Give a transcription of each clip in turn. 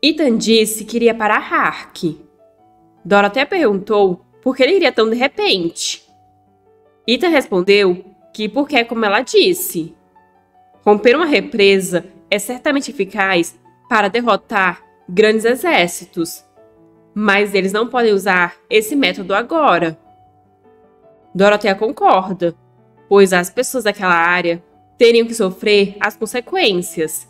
Ethan disse que iria para Hark. Dorothea perguntou por que ele iria tão de repente. Ethan respondeu que porque é como ela disse. Romper uma represa é certamente eficaz para derrotar grandes exércitos, mas eles não podem usar esse método agora. Dorothea concorda, pois as pessoas daquela área teriam que sofrer as consequências.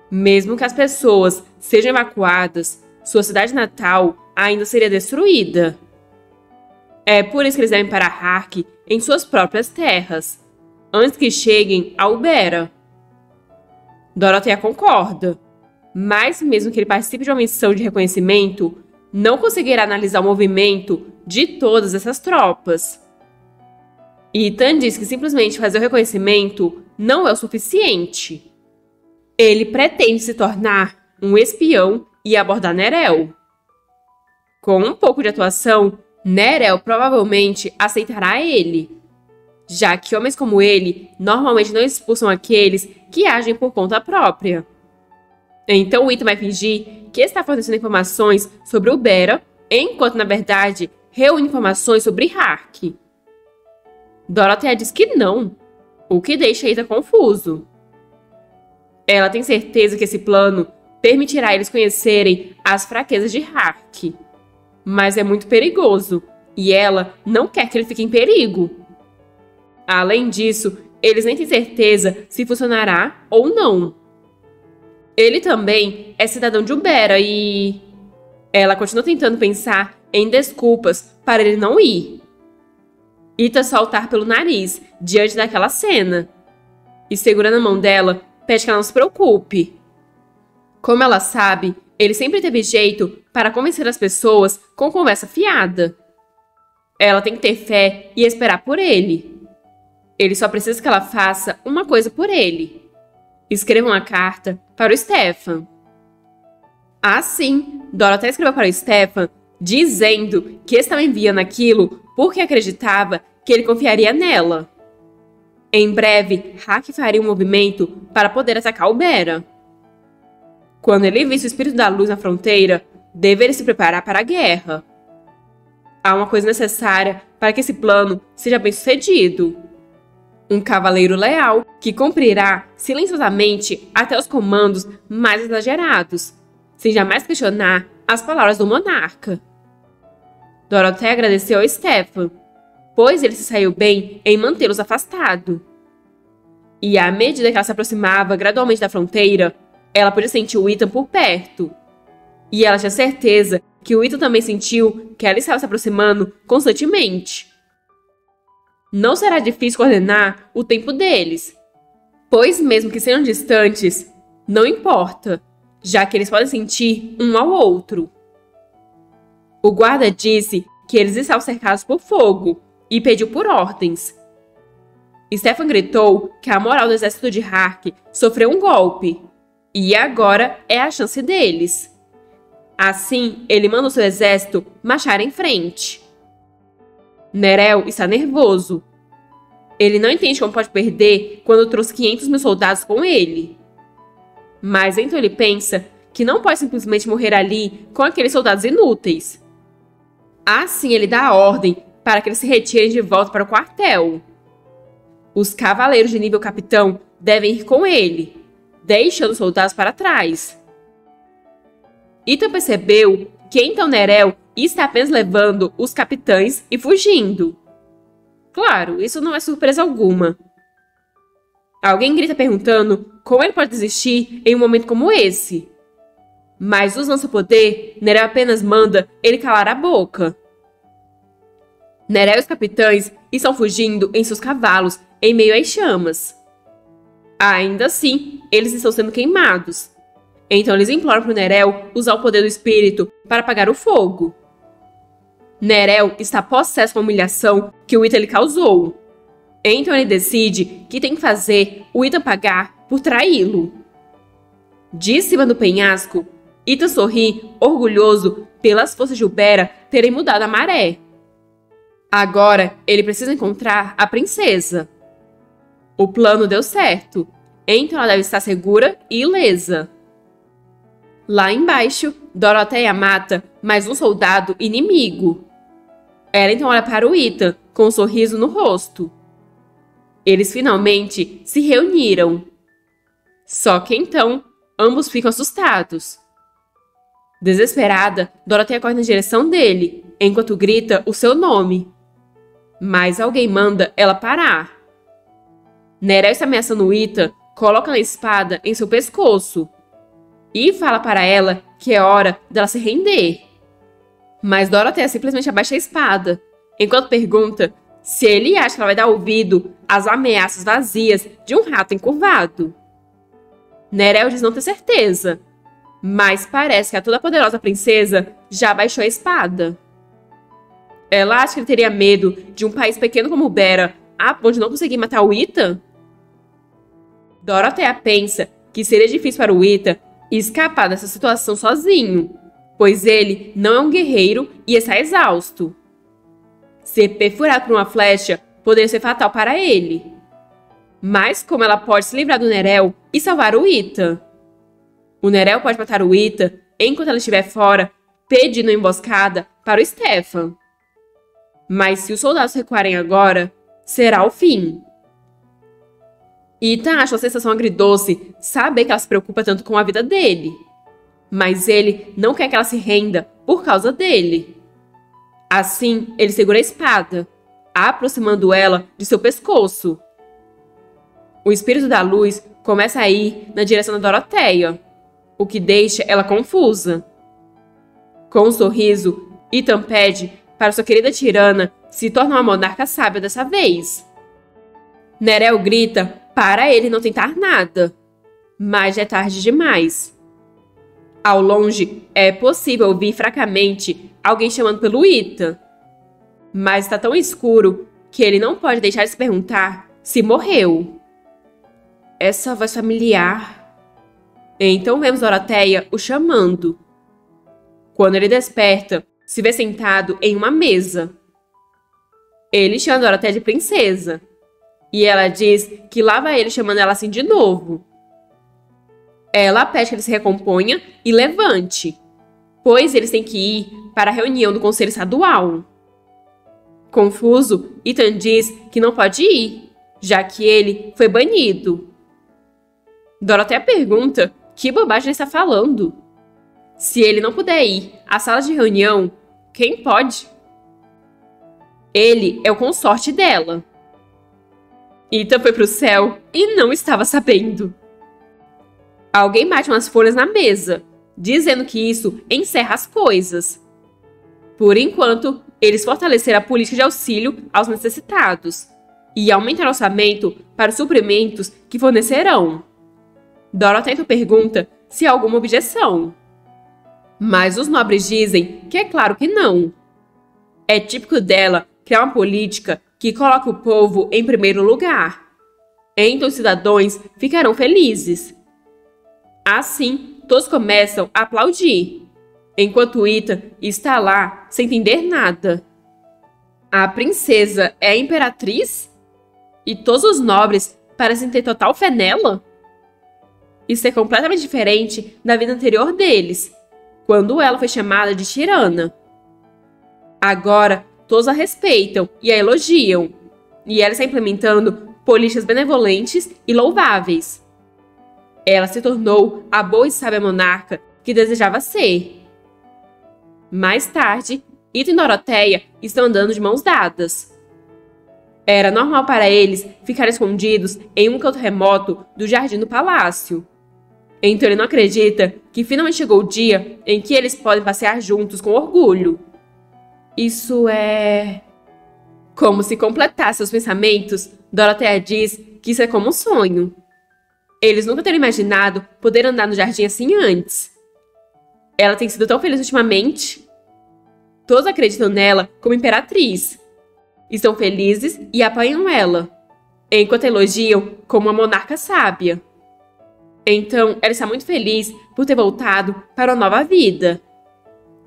Mesmo que as pessoas sejam evacuadas, sua cidade natal ainda seria destruída. É por isso que eles devem parar Hark em suas próprias terras, antes que cheguem a Ubera. Dorothea concorda, mas mesmo que ele participe de uma missão de reconhecimento, não conseguirá analisar o movimento de todas essas tropas. Ethan diz que simplesmente fazer o reconhecimento não é o suficiente. Ele pretende se tornar um espião e abordar Nerel. Com um pouco de atuação, Nerel provavelmente aceitará ele, já que homens como ele normalmente não expulsam aqueles que agem por conta própria. Então o Ethan vai fingir que está fornecendo informações sobre Ubera, enquanto na verdade reúne informações sobre Hark. Dorothea diz que não, o que deixa Ethan confuso. Ela tem certeza que esse plano permitirá eles conhecerem as fraquezas de Hark, mas é muito perigoso e ela não quer que ele fique em perigo. Além disso, eles nem têm certeza se funcionará ou não. Ele também é cidadão de Ubera e... Ela continua tentando pensar em desculpas para ele não ir. Ethan saltar pelo nariz diante daquela cena. E segurando a mão dela, pede que ela não se preocupe. Como ela sabe, ele sempre teve jeito para convencer as pessoas com conversa fiada. Ela tem que ter fé e esperar por ele. Ele só precisa que ela faça uma coisa por ele. Escreva uma carta para o Stefan. Assim, Dorothea escreveu para o Stefan, dizendo que estava enviando aquilo porque acreditava que ele confiaria nela. Em breve, Hark faria um movimento para poder atacar Ubera. Quando ele visse o espírito da luz na fronteira, deveria se preparar para a guerra. Há uma coisa necessária para que esse plano seja bem sucedido. Um cavaleiro leal que cumprirá silenciosamente até os comandos mais exagerados, sem jamais questionar as palavras do monarca. Dorothea agradeceu ao Stefan, pois ele se saiu bem em mantê-los afastados. E à medida que ela se aproximava gradualmente da fronteira, ela podia sentir o Ethan por perto. E ela tinha certeza que o Ethan também sentiu que ela estava se aproximando constantemente. Não será difícil coordenar o tempo deles, pois mesmo que sejam distantes, não importa, já que eles podem sentir um ao outro. O guarda disse que eles estavam cercados por fogo e pediu por ordens. Stefan gritou que a moral do exército de Hark sofreu um golpe, e agora é a chance deles. Assim, ele manda o seu exército marchar em frente. Nerel está nervoso. Ele não entende como pode perder quando trouxe 500 mil soldados com ele. Mas então ele pensa que não pode simplesmente morrer ali com aqueles soldados inúteis. Assim ele dá a ordem para que eles se retirem de volta para o quartel. Os cavaleiros de nível capitão devem ir com ele, deixando os soldados para trás. Ethan percebeu que então Nerel está apenas levando os capitães e fugindo. Claro, isso não é surpresa alguma. Alguém grita perguntando como ele pode desistir em um momento como esse. Mas usando seu poder, Nerel apenas manda ele calar a boca. Nerel e os capitães estão fugindo em seus cavalos em meio às chamas. Ainda assim, eles estão sendo queimados. Então eles imploram para Nerel usar o poder do espírito para apagar o fogo. Nerel está possesso com a humilhação que o Ethan lhe causou. Então ele decide que tem que fazer o Ethan pagar por traí-lo. De cima do penhasco, Ethan sorri, orgulhoso pelas forças de Ubera terem mudado a maré. Agora ele precisa encontrar a princesa. O plano deu certo, então ela deve estar segura e ilesa. Lá embaixo, Doroteia mata mais um soldado inimigo. Ela então olha para o Ethan com um sorriso no rosto. Eles finalmente se reuniram. Só que então, ambos ficam assustados. Desesperada, Doroteia corre na direção dele, enquanto grita o seu nome. Mas alguém manda ela parar. Nerel está ameaçando o Ethan, coloca a espada em seu pescoço e fala para ela que é hora dela se render. Mas Doroteia simplesmente abaixa a espada, enquanto pergunta se ele acha que ela vai dar ouvido às ameaças vazias de um rato encurvado. Nerel diz não ter certeza, mas parece que a toda-poderosa princesa já abaixou a espada. Ela acha que ele teria medo de um país pequeno como Bera a ponto de não conseguir matar o Ethan? Doroteia pensa que seria difícil para o Ethan escapar dessa situação sozinho, pois ele não é um guerreiro e está exausto. Ser perfurado por uma flecha poderia ser fatal para ele. Mas como ela pode se livrar do Nerel e salvar o Ethan? O Nerel pode matar o Ethan enquanto ela estiver fora, pedindo uma emboscada para o Stefan. Mas se os soldados recuarem agora, será o fim. Ethan acha uma sensação agridoce saber que ela se preocupa tanto com a vida dele. Mas ele não quer que ela se renda por causa dele. Assim, ele segura a espada, aproximando ela de seu pescoço. O espírito da luz começa a ir na direção da Doroteia, o que deixa ela confusa. Com um sorriso, Ethan pede para sua querida tirana se tornar uma monarca sábia dessa vez. Nerel grita para ele não tentar nada, mas já é tarde demais. Ao longe, é possível ouvir fracamente alguém chamando pelo Ethan, mas está tão escuro que ele não pode deixar de se perguntar se morreu. Essa voz familiar. Então vemos Doroteia o chamando. Quando ele desperta, se vê sentado em uma mesa. Ele chama Doroteia de princesa, e ela diz que lá vai ele chamando ela assim de novo. Ela pede que ele se recomponha e levante, pois eles têm que ir para a reunião do Conselho Estadual. Confuso, Ethan diz que não pode ir, já que ele foi banido. Doroteia pergunta que bobagem ele está falando. Se ele não puder ir à sala de reunião, quem pode? Ele é o consorte dela. Ethan foi pro céu e não estava sabendo. Alguém bate umas folhas na mesa, dizendo que isso encerra as coisas. Por enquanto, eles fortaleceram a política de auxílio aos necessitados e aumentaram o orçamento para os suprimentos que fornecerão. Doroteia pergunta se há alguma objeção. Mas os nobres dizem que é claro que não. É típico dela criar uma política que coloca o povo em primeiro lugar. Então os cidadãos ficarão felizes. Assim, todos começam a aplaudir, enquanto Ethan está lá sem entender nada. A princesa é a imperatriz? E todos os nobres parecem ter total fé nela? Isso é completamente diferente da vida anterior deles, quando ela foi chamada de tirana. Agora, todos a respeitam e a elogiam, e ela está implementando políticas benevolentes e louváveis. Ela se tornou a boa e sábia monarca que desejava ser. Mais tarde, Ethan e Doroteia estão andando de mãos dadas. Era normal para eles ficarem escondidos em um canto remoto do jardim do palácio. Então ele não acredita que finalmente chegou o dia em que eles podem passear juntos com orgulho. Isso é... Como se completasse seus pensamentos, Doroteia diz que isso é como um sonho. Eles nunca teriam imaginado poder andar no jardim assim antes. Ela tem sido tão feliz ultimamente. Todos acreditam nela como imperatriz. Estão felizes e apoiam ela, enquanto elogiam como uma monarca sábia. Então, ela está muito feliz por ter voltado para uma nova vida.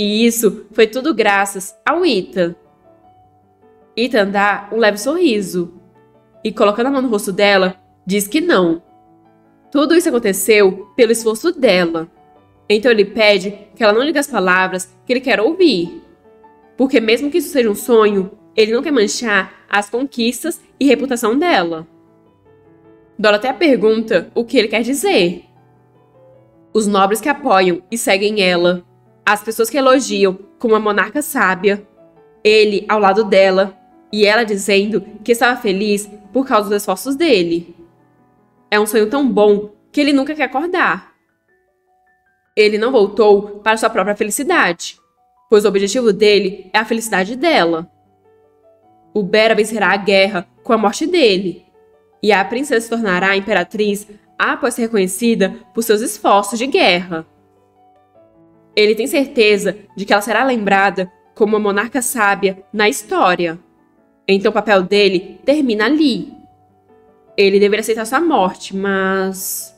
E isso foi tudo graças ao Ethan. Ethan dá um leve sorriso e, colocando a mão no rosto dela, diz que não. Tudo isso aconteceu pelo esforço dela, Então ele pede que ela não diga as palavras que ele quer ouvir. Porque mesmo que isso seja um sonho, ele não quer manchar as conquistas e reputação dela. Dorothea pergunta o que ele quer dizer. Os nobres que apoiam e seguem ela, as pessoas que elogiam como uma monarca sábia, ele ao lado dela e ela dizendo que estava feliz por causa dos esforços dele. É um sonho tão bom que ele nunca quer acordar. Ele não voltou para sua própria felicidade, pois o objetivo dele é a felicidade dela. O Bera vencerá a guerra com a morte dele, e a princesa se tornará a imperatriz após ser reconhecida por seus esforços de guerra. Ele tem certeza de que ela será lembrada como uma monarca sábia na história. Então o papel dele termina ali. Ele deveria aceitar sua morte, mas...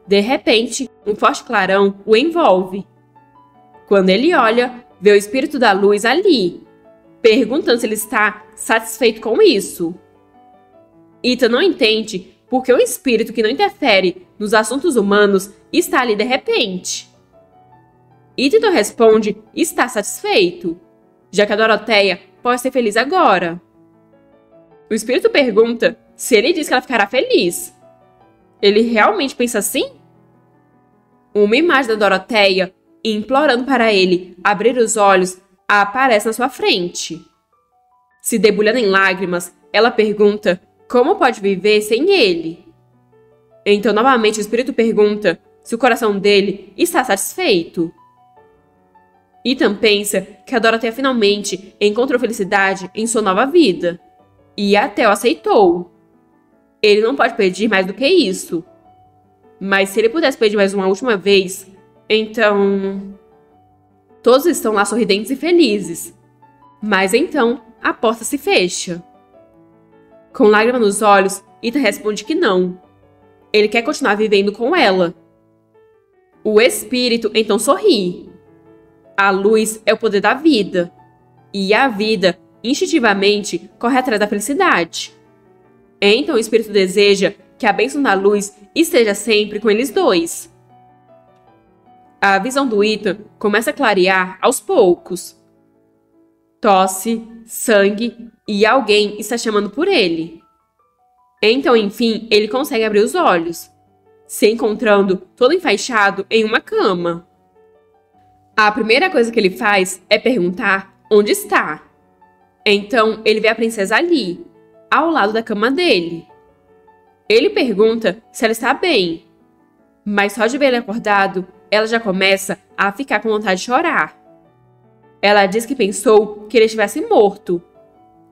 De repente, um forte clarão o envolve. Quando ele olha, vê o espírito da luz ali, perguntando se ele está satisfeito com isso. Ethan não entende porque o espírito que não interfere nos assuntos humanos está ali de repente. Ethan então responde estar satisfeito, já que a Dorothea pode ser feliz agora. O espírito pergunta se ele diz que ela ficará feliz. Ele realmente pensa assim? Uma imagem da Dorothea, implorando para ele abrir os olhos, aparece na sua frente. Se debulhando em lágrimas, ela pergunta como pode viver sem ele. Então, novamente, o espírito pergunta se o coração dele está satisfeito. Ethan pensa que a Dorothea finalmente encontrou felicidade em sua nova vida. E até o aceitou. Ele não pode pedir mais do que isso. Mas se ele pudesse pedir mais uma última vez, então... Todos estão lá sorridentes e felizes. Mas então, a porta se fecha. Com lágrima nos olhos, Ethan responde que não. Ele quer continuar vivendo com ela. O espírito então sorri. A luz é o poder da vida. E a vida, instintivamente, corre atrás da felicidade. Então o espírito deseja que a bênção da luz esteja sempre com eles dois. A visão do Ethan começa a clarear aos poucos. Tosse, sangue e alguém está chamando por ele. Então, enfim, ele consegue abrir os olhos, se encontrando todo enfaixado em uma cama. A primeira coisa que ele faz é perguntar onde está. Então, ele vê a princesa ali, ao lado da cama dele. Ele pergunta se ela está bem, mas só de ver ele acordado, ela já começa a ficar com vontade de chorar. Ela diz que pensou que ele estivesse morto,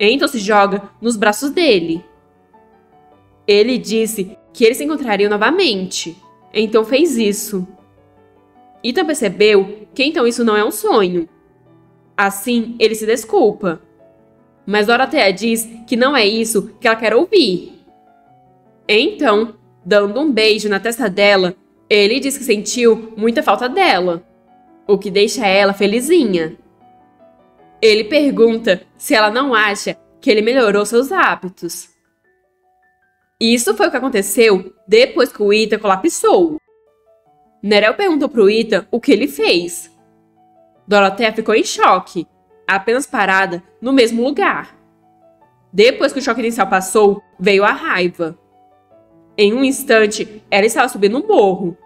então se joga nos braços dele. Ele disse que eles se encontrariam novamente, então fez isso. Ethan percebeu que então isso não é um sonho. Assim, ele se desculpa. Mas Dorothea diz que não é isso que ela quer ouvir. Então, dando um beijo na testa dela, ele diz que sentiu muita falta dela, o que deixa ela felizinha. Ele pergunta se ela não acha que ele melhorou seus hábitos. Isso foi o que aconteceu depois que o Ethan colapsou. Nerel perguntou pro Ethan o que ele fez. Dorothea ficou em choque, apenas parada no mesmo lugar. Depois que o choque inicial passou, veio a raiva. Em um instante, ela estava subindo um morro,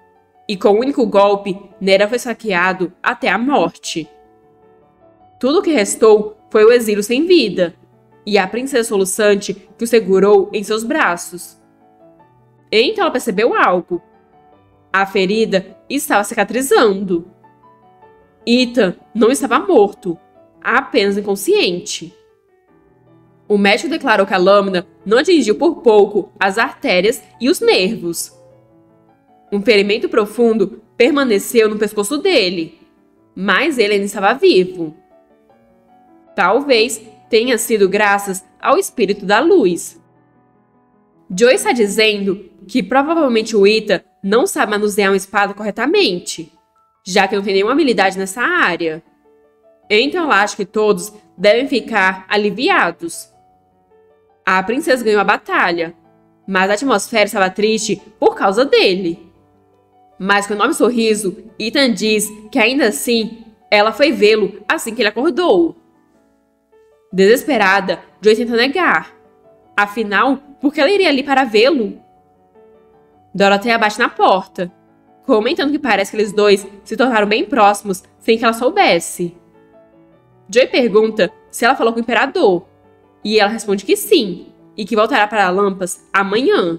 e com um único golpe, Nerel foi saqueado até a morte. Tudo o que restou foi o exílio sem vida, e a princesa soluçante que o segurou em seus braços. Então ela percebeu algo. A ferida estava cicatrizando. Ethan não estava morto, apenas inconsciente. O médico declarou que a lâmina não atingiu por pouco as artérias e os nervos. Um ferimento profundo permaneceu no pescoço dele, mas ele ainda estava vivo. Talvez tenha sido graças ao espírito da luz. Joy está dizendo que provavelmente o Ethan não sabe manusear uma espada corretamente, já que não tem nenhuma habilidade nessa área. Então ela acha que todos devem ficar aliviados. A princesa ganhou a batalha, mas a atmosfera estava triste por causa dele. Mas com um enorme sorriso, Ethan diz que ainda assim, ela foi vê-lo assim que ele acordou. Desesperada, Joy tenta negar. Afinal, por que ela iria ali para vê-lo? Dorothea bate na porta, comentando que parece que eles dois se tornaram bem próximos sem que ela soubesse. Joy pergunta se ela falou com o imperador, e ela responde que sim, e que voltará para Lampas amanhã.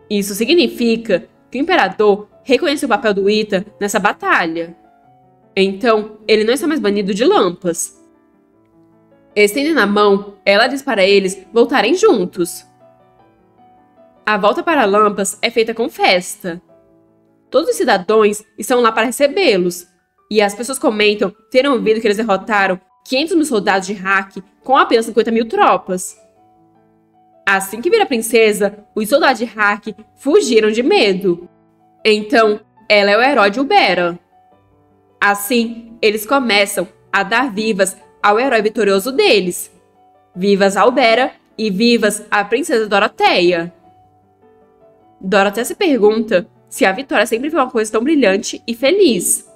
Isso significa que o imperador reconheceu o papel do Ethan nessa batalha. Então, ele não está mais banido de Lampas. Estendendo a mão, ela diz para eles voltarem juntos. A volta para Lampas é feita com festa. Todos os cidadãos estão lá para recebê-los, e as pessoas comentam terem ouvido que eles derrotaram 500 mil soldados de Hack com apenas 50 mil tropas. Assim que vira princesa, os soldados de Hack fugiram de medo. Então, ela é o herói de Ubera. Assim, eles começam a dar vivas ao herói vitorioso deles. Vivas a Ubera e vivas a princesa Dorothea. Dorothea se pergunta se a vitória sempre foi uma coisa tão brilhante e feliz.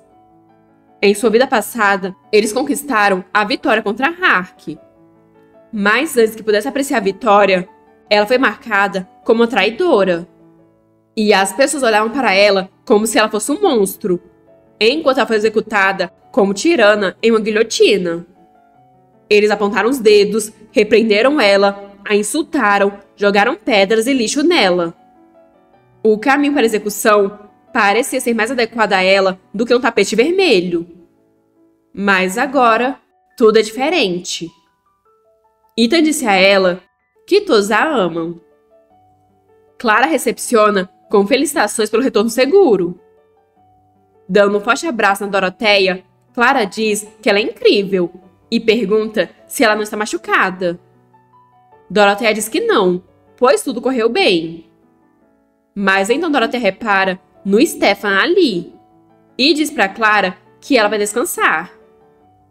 Em sua vida passada, eles conquistaram a vitória contra Hark. Mas antes que pudesse apreciar a vitória, ela foi marcada como uma traidora. E as pessoas olhavam para ela como se ela fosse um monstro, enquanto ela foi executada como tirana em uma guilhotina. Eles apontaram os dedos, repreenderam ela, a insultaram, jogaram pedras e lixo nela. O caminho para a execução parecia ser mais adequado a ela do que um tapete vermelho. Mas agora, tudo é diferente. Ethan disse a ela que todos a amam. Clara recepciona com felicitações pelo retorno seguro. Dando um forte abraço na Dorothea, Clara diz que ela é incrível e pergunta se ela não está machucada. Dorothea diz que não, pois tudo correu bem. Mas então Dorothea repara no Stefan ali e diz para Clara que ela vai descansar.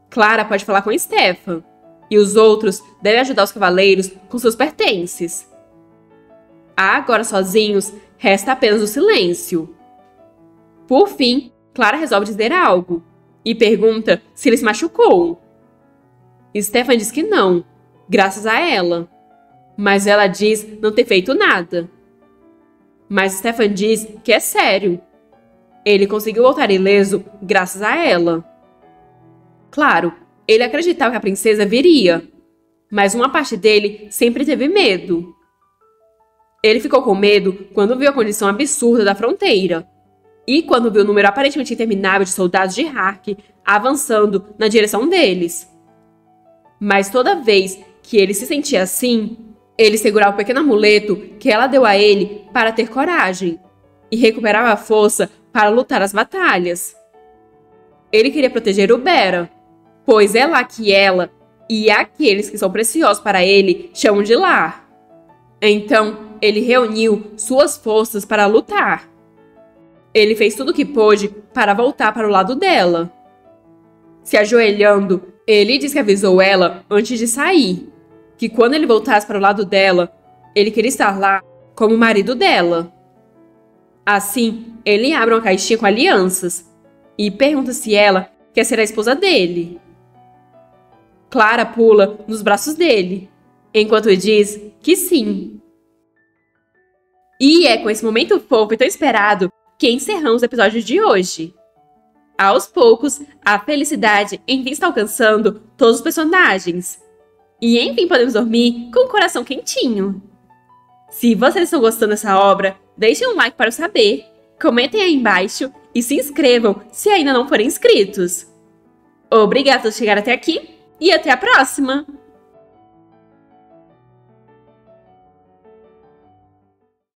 Clara pode falar com Stefan e os outros devem ajudar os cavaleiros com seus pertences. Agora sozinhos, resta apenas o silêncio. Por fim, Clara resolve dizer algo e pergunta se ele se machucou. Stefan diz que não, graças a ela. Mas ela diz não ter feito nada. Mas Stefan diz que é sério. Ele conseguiu voltar ileso graças a ela. Claro, ele acreditava que a princesa viria, mas uma parte dele sempre teve medo. Ele ficou com medo quando viu a condição absurda da fronteira e quando viu o número aparentemente interminável de soldados de Hark avançando na direção deles. Mas toda vez que ele se sentia assim, ele segurava o pequeno amuleto que ela deu a ele para ter coragem e recuperava a força para lutar as batalhas. Ele queria proteger Ubera, pois é lá que ela e aqueles que são preciosos para ele chamam de lar. Então, ele reuniu suas forças para lutar. Ele fez tudo o que pôde para voltar para o lado dela. Se ajoelhando, ele disse que avisou ela antes de sair, que quando ele voltasse para o lado dela, ele queria estar lá como marido dela. Assim, ele abre uma caixinha com alianças e pergunta se ela quer ser a esposa dele. Clara pula nos braços dele, enquanto diz que sim. E é com esse momento fofo e tão esperado que encerramos o episódio de hoje. Aos poucos, a felicidade enfim está alcançando todos os personagens. E enfim podemos dormir com o coração quentinho. Se vocês estão gostando dessa obra, deixem um like para eu saber, comentem aí embaixo e se inscrevam se ainda não forem inscritos. Obrigada por chegar até aqui e até a próxima!